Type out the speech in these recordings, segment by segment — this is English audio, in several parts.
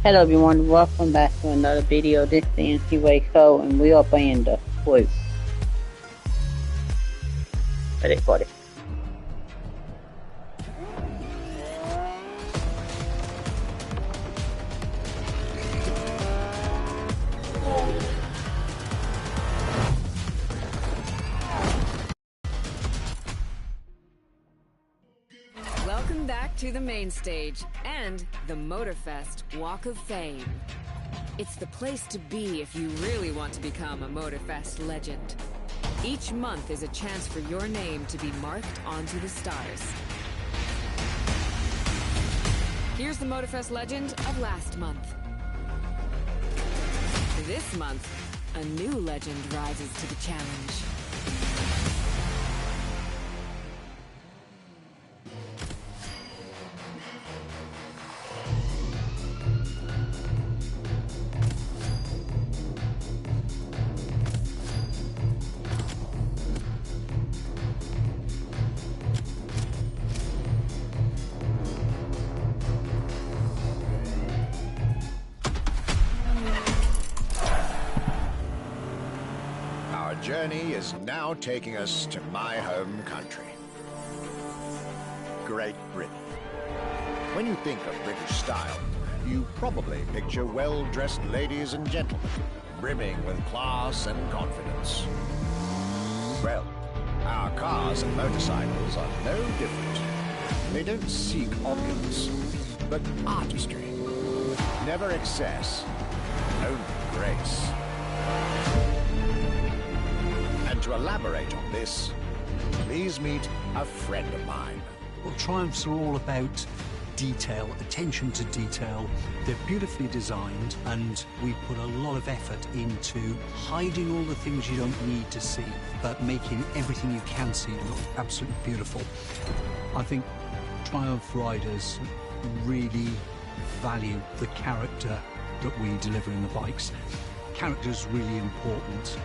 Hello everyone, welcome back to another video. This is the NCWay Show and we are playing the quote. Ready for it. Welcome back to the main stage and the Motorfest Walk of Fame. It's the place to be if you really want to become a Motorfest legend. Each month is a chance for your name to be marked onto the stars. Here's the Motorfest legend of last month. This month, a new legend rises to the challenge. Our journey is now taking us to my home country, Great Britain. When you think of British style, you probably picture well-dressed ladies and gentlemen, brimming with class and confidence. Well, our cars and motorcycles are no different. They don't seek opulence, but artistry. Never excess, only grace. And to elaborate on this, please meet a friend of mine. Well, Triumphs are all about detail, attention to detail. They're beautifully designed, and we put a lot of effort into hiding all the things you don't need to see, but making everything you can see look absolutely beautiful. I think Triumph riders really value the character that we deliver in the bikes. Character is really important.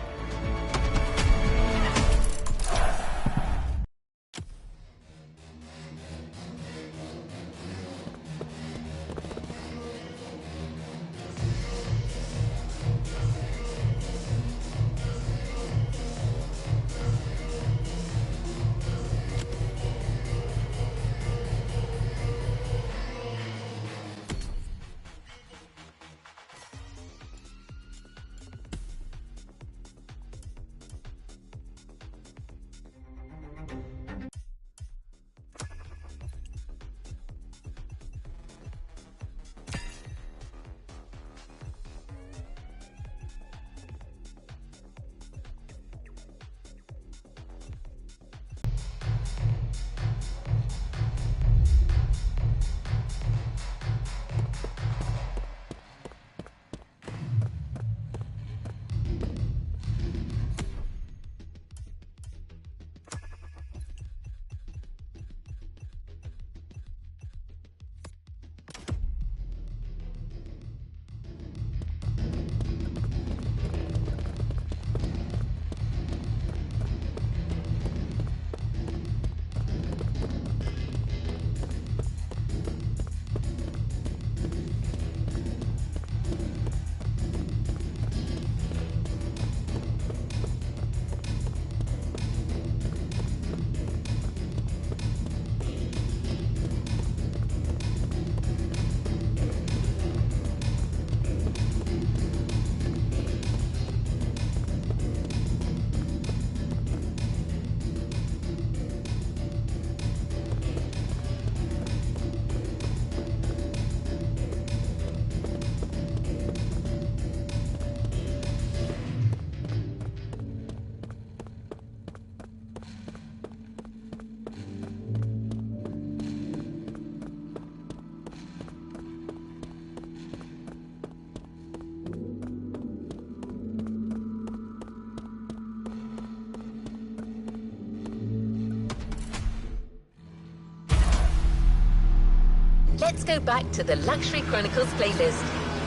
Let's go back to the Luxury Chronicles playlist.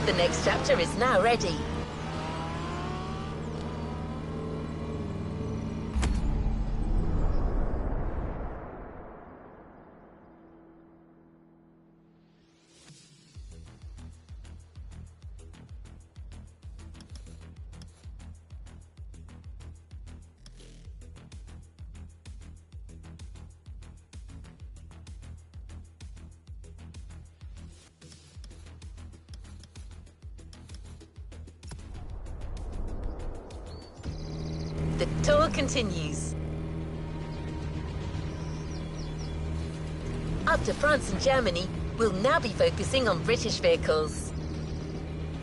The next chapter is now ready. The tour continues. After France and Germany, we'll now be focusing on British vehicles.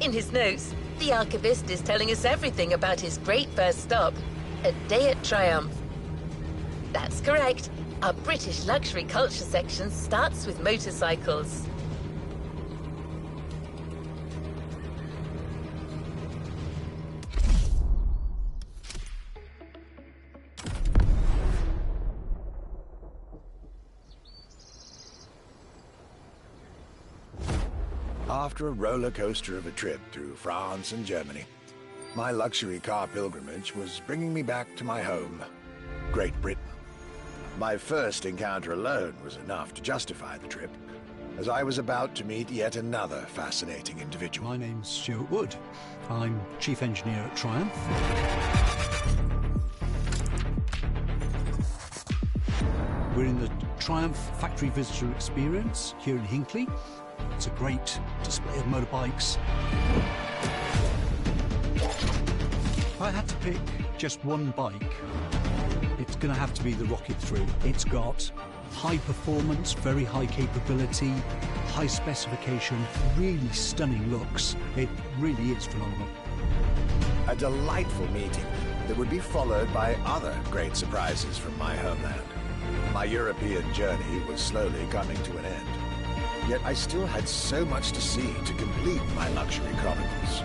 In his notes, the archivist is telling us everything about his great first stop, a day at Triumph. That's correct. Our British luxury culture section starts with motorcycles. After a roller coaster of a trip through France and Germany, my luxury car pilgrimage was bringing me back to my home, Great Britain. My first encounter alone was enough to justify the trip, as I was about to meet yet another fascinating individual. My name's Stuart Wood. I'm Chief Engineer at Triumph. We're in the Triumph Factory Visitor Experience here in Hinckley. It's a great display of motorbikes. If I had to pick just one bike, it's going to have to be the Rocket 3. It's got high performance, very high capability, high specification, really stunning looks. It really is phenomenal. A delightful meeting that would be followed by other great surprises from my homeland. My European journey was slowly coming to an end. Yet I still had so much to see to complete my luxury chronicles.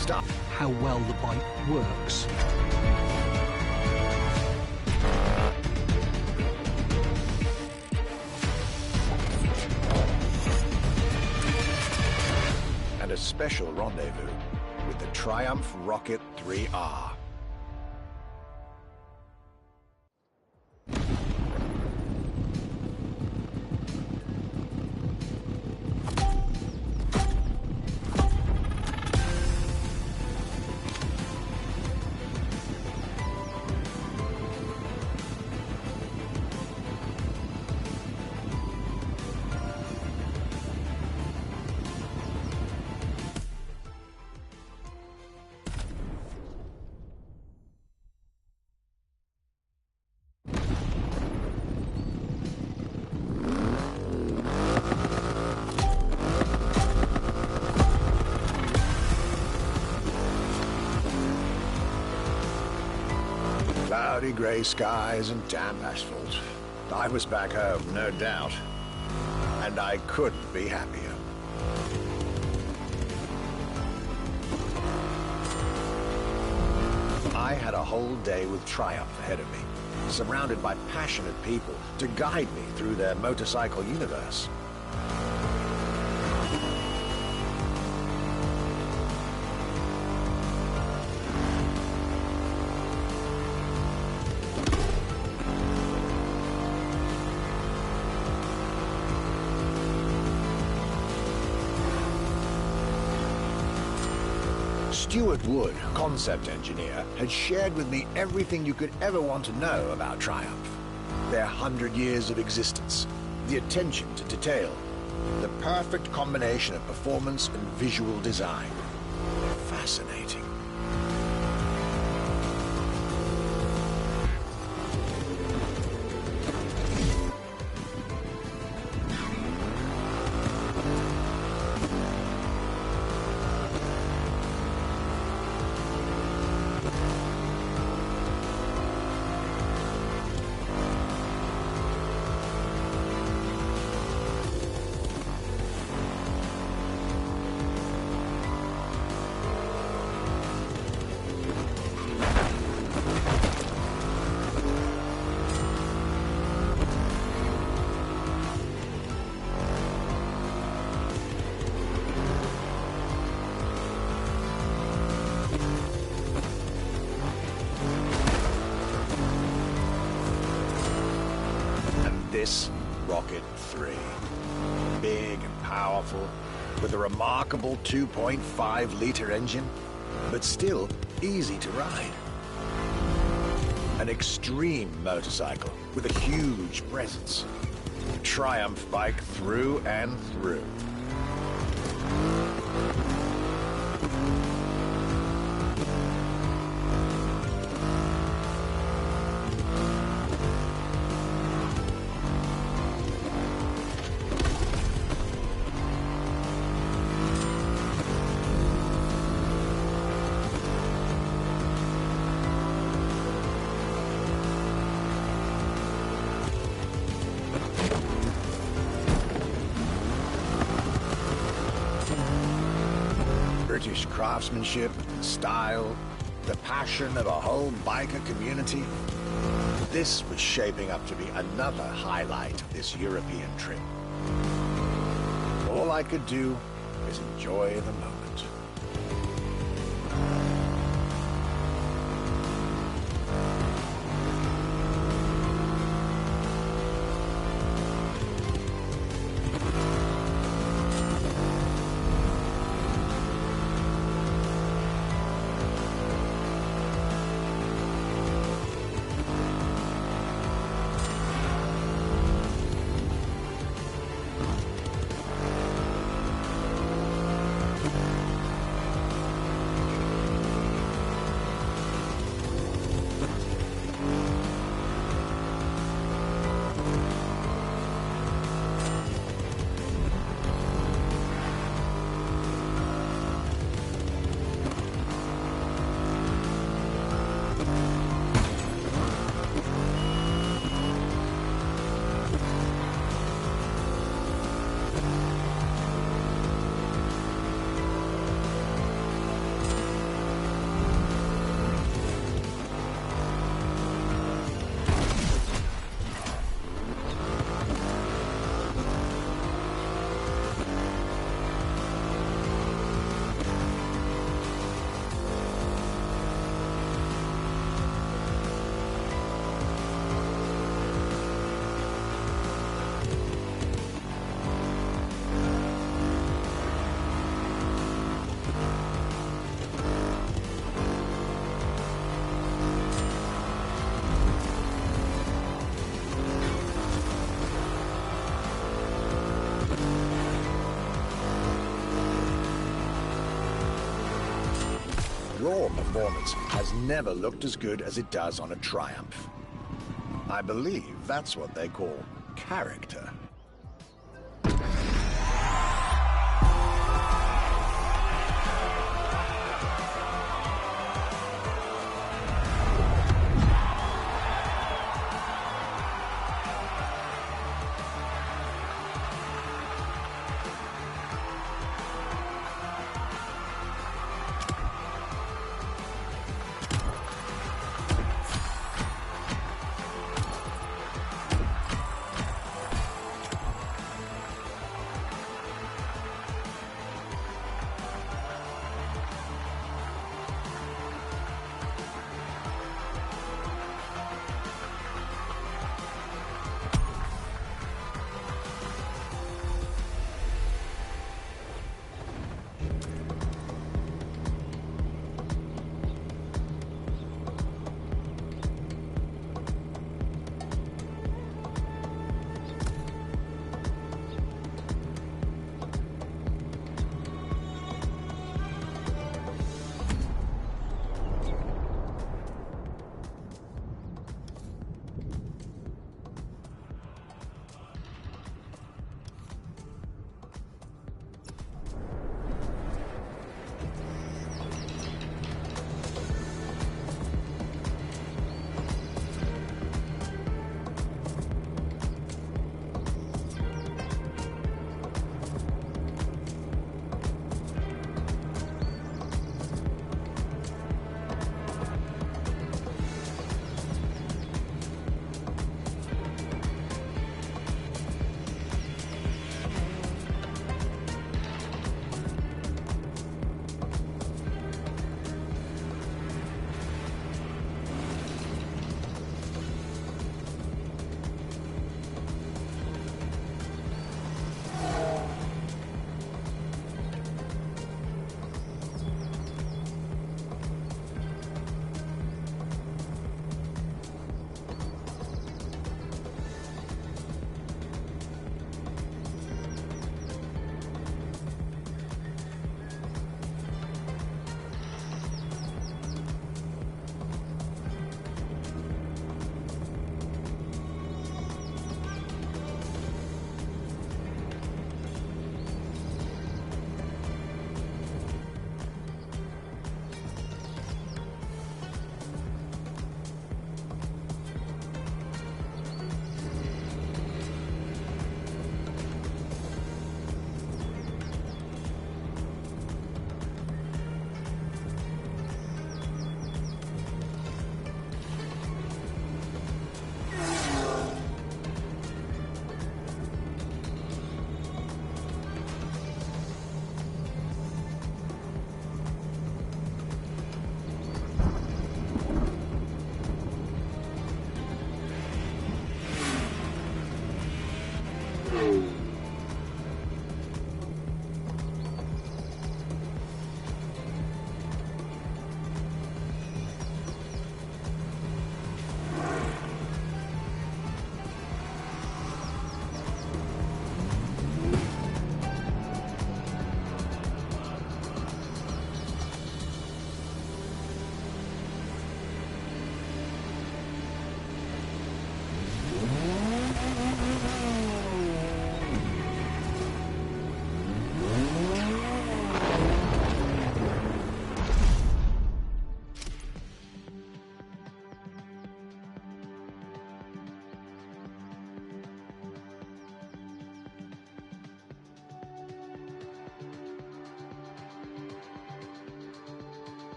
Stop. How well the bike works. And a special rendezvous with the Triumph Rocket 3R. Cloudy grey skies and damp asphalt. I was back home, no doubt. And I couldn't be happier. I had a whole day with Triumph ahead of me, surrounded by passionate people to guide me through their motorcycle universe. Stuart Wood, concept engineer, had shared with me everything you could ever want to know about Triumph. Their 100 years of existence, the attention to detail, the perfect combination of performance and visual design. Fascinating. This Rocket 3. Big and powerful, with a remarkable 2.5-liter engine, but still easy to ride. An extreme motorcycle with a huge presence. A Triumph bike through and through. British craftsmanship, style, the passion of a whole biker community. This was shaping up to be another highlight of this European trip. All I could do is enjoy the moment. Raw performance has never looked as good as it does on a Triumph. I believe that's what they call character.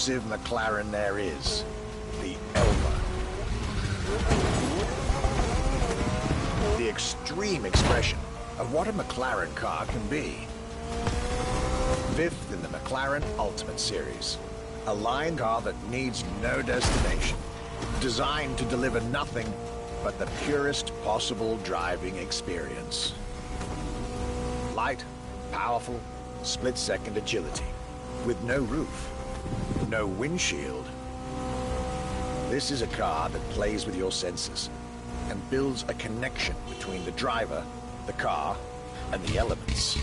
explosive McLaren there is, the Elva. The extreme expression of what a McLaren car can be. Fifth in the McLaren Ultimate Series, a line car that needs no destination, designed to deliver nothing but the purest possible driving experience. Light, powerful, split-second agility, with no roof, no windshield. This is a car that plays with your senses and builds a connection between the driver, the car, and the elements.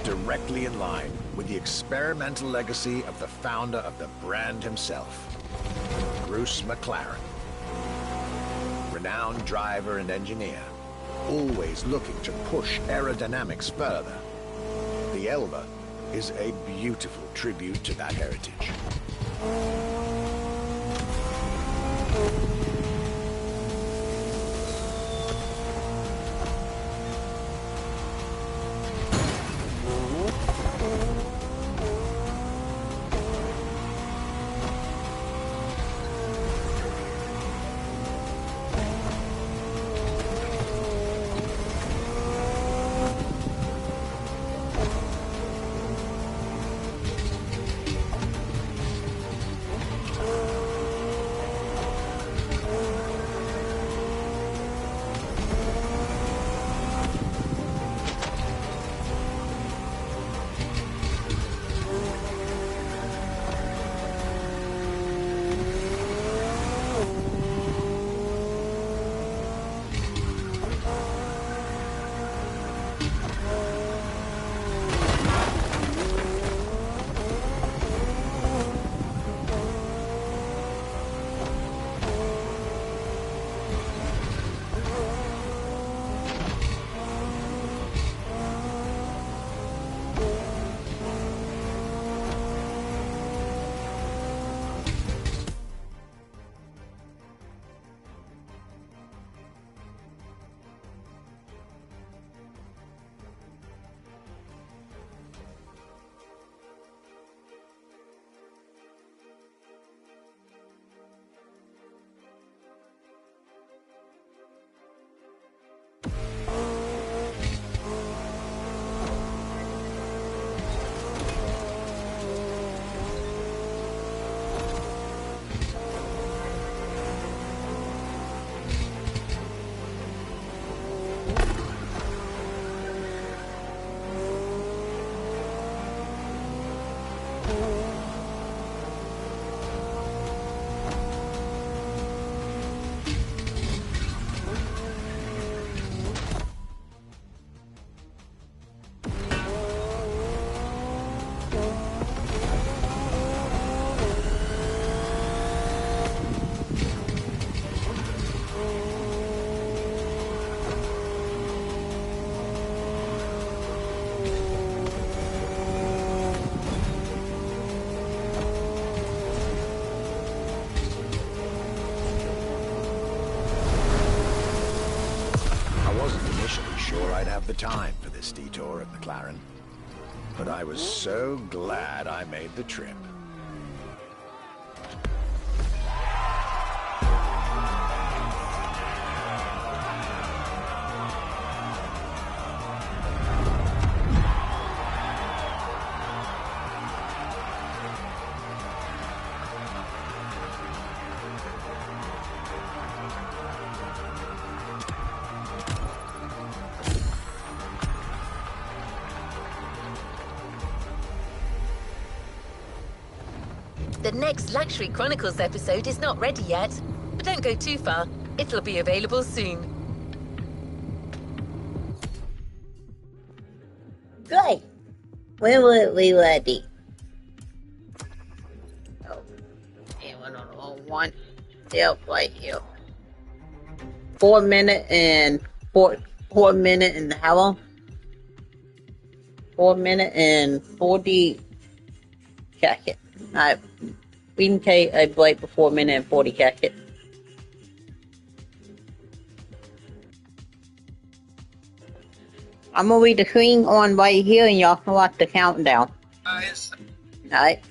Directly in line with the experimental legacy of the founder of the brand himself, Bruce McLaren. Renowned driver and engineer, always looking to push aerodynamics further. The Elva is a beautiful tribute to that heritage. The time for this detour at McLaren, but I was so glad I made the trip. The next Luxury Chronicles episode is not ready yet, but don't go too far. It'll be available soon. Great. When will it be ready? Oh, anyone on the wrong one? They'll play you. 4 minute and 4 minute and how long? 4 minute and 40 seconds. We can take a break for 4 minute and 40 seconds. I'm gonna read the screen on right here, and y'all can watch the countdown. Nice. Alright.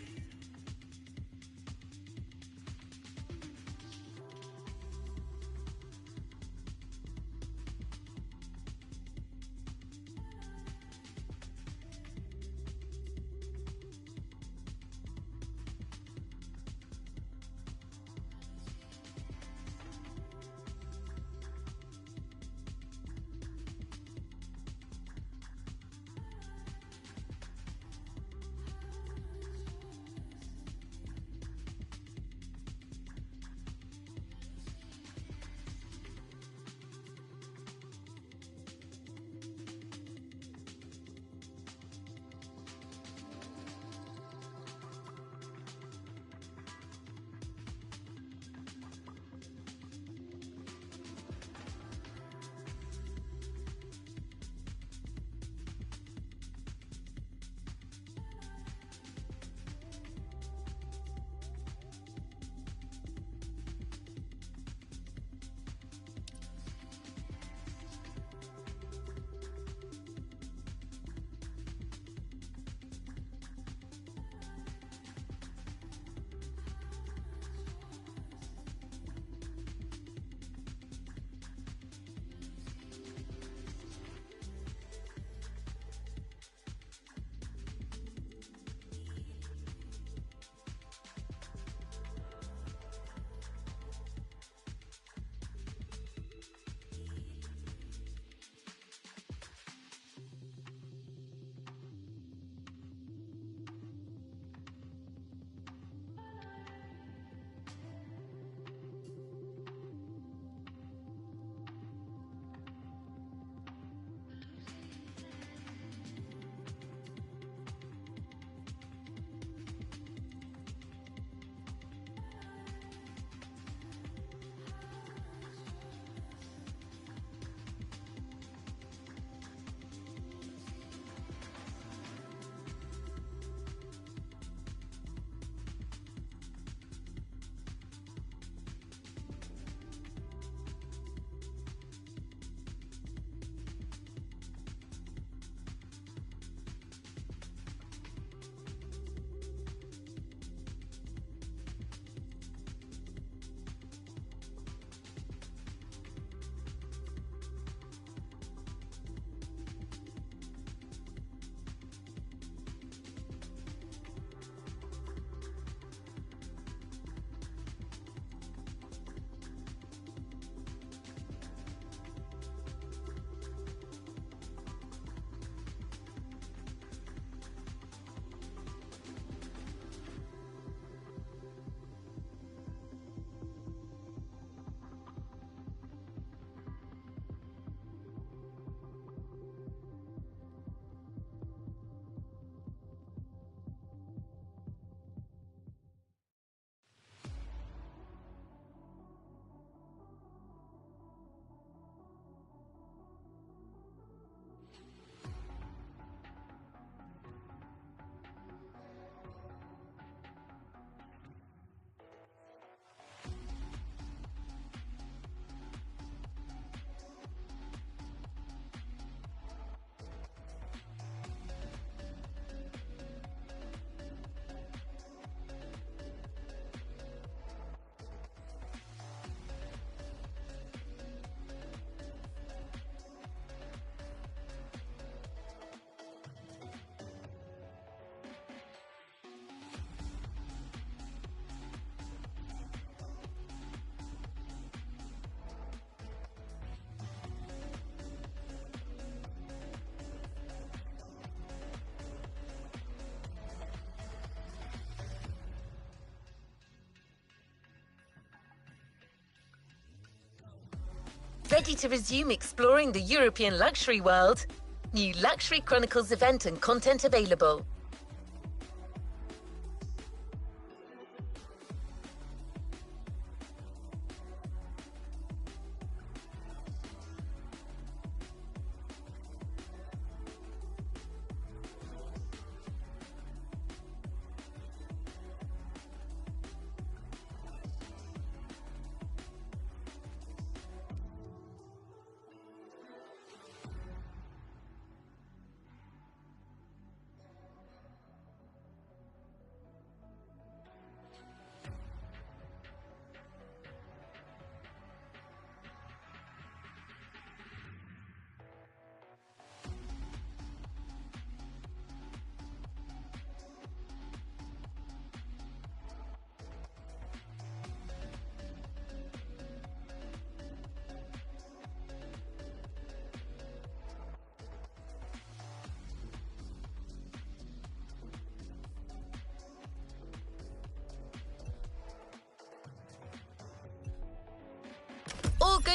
Ready to resume exploring the European luxury world? New Luxury Chronicles event and content available.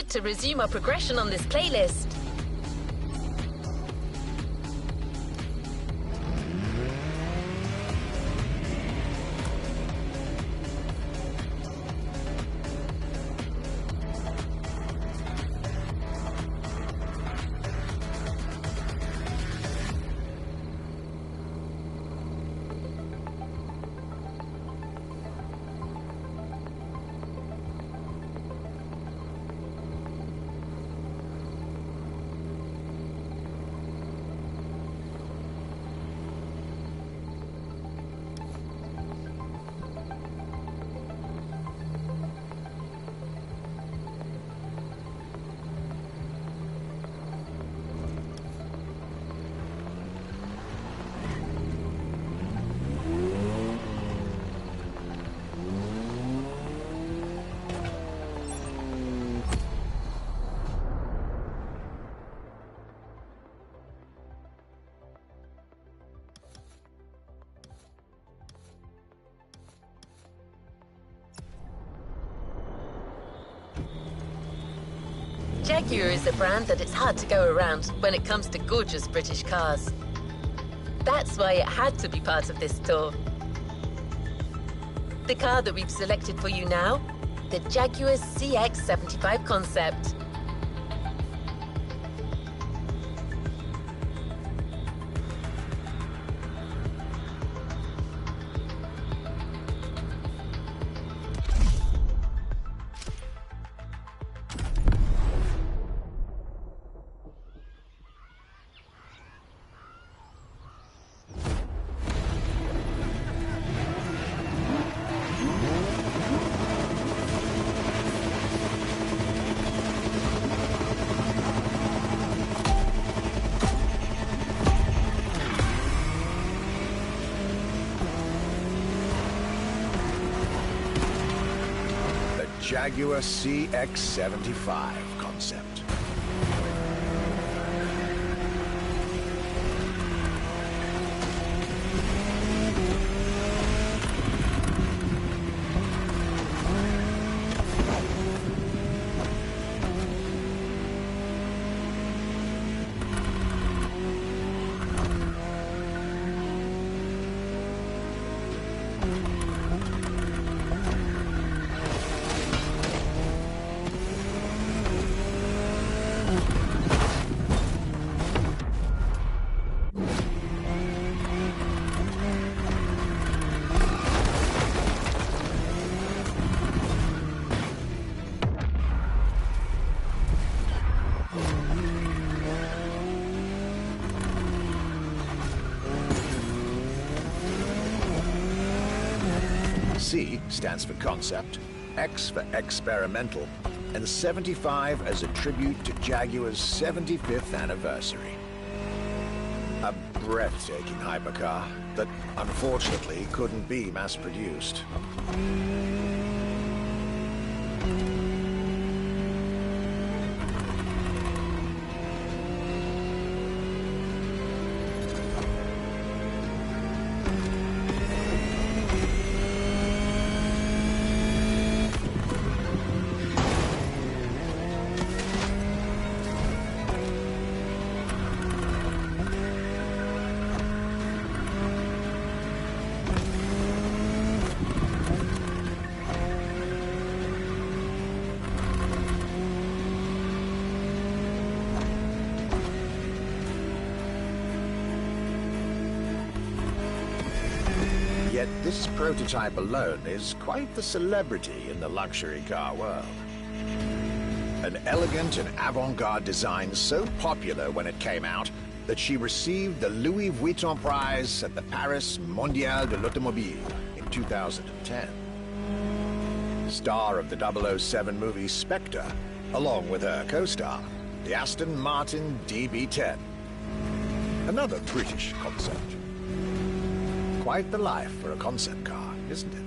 need to resume our progression on this playlist. Jaguar is a brand that it's hard to go around when it comes to gorgeous British cars. That's why it had to be part of this tour. The car that we've selected for you now, the Jaguar CX-75 concept. Jaguar CX-75 concept. C stands for concept, X for experimental, and 75 as a tribute to Jaguar's 75th anniversary. A breathtaking hypercar that unfortunately couldn't be mass-produced. Yet this prototype alone is quite the celebrity in the luxury car world. An elegant and avant-garde design so popular when it came out that she received the Louis Vuitton prize at the Paris Mondial de l'Automobile in 2010. Star of the 007 movie Spectre, along with her co-star, the Aston Martin DB10. Another British concept. Quite the life for a concept car, isn't it?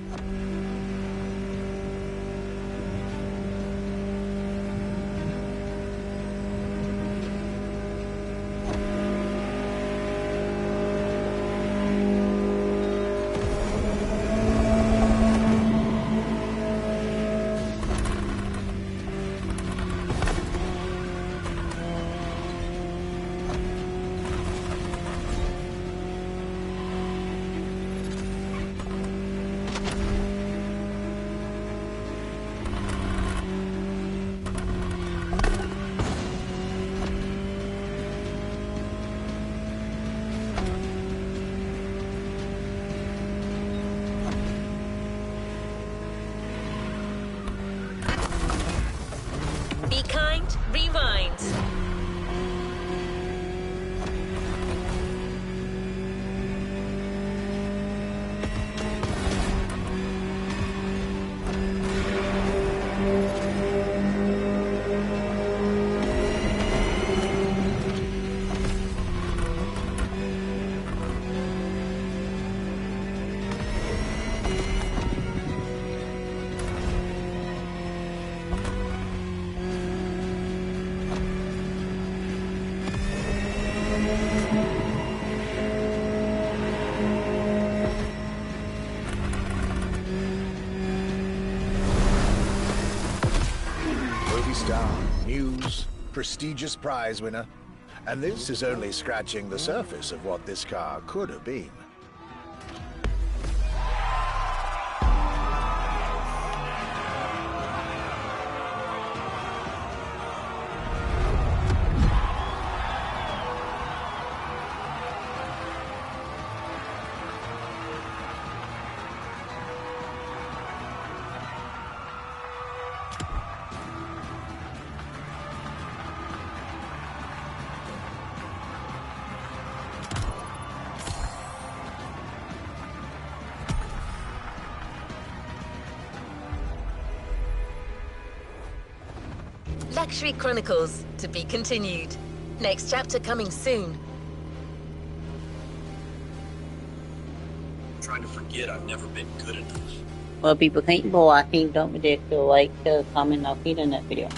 star, news, prestigious prize winner. And this is only scratching the surface of what this car could have been. Luxury Chronicles, to be continued. Next chapter coming soon. I'm trying to forget I've never been good enough. Well, people, thank you for watching. Don't forget to like, comment, and I'll see you in that video.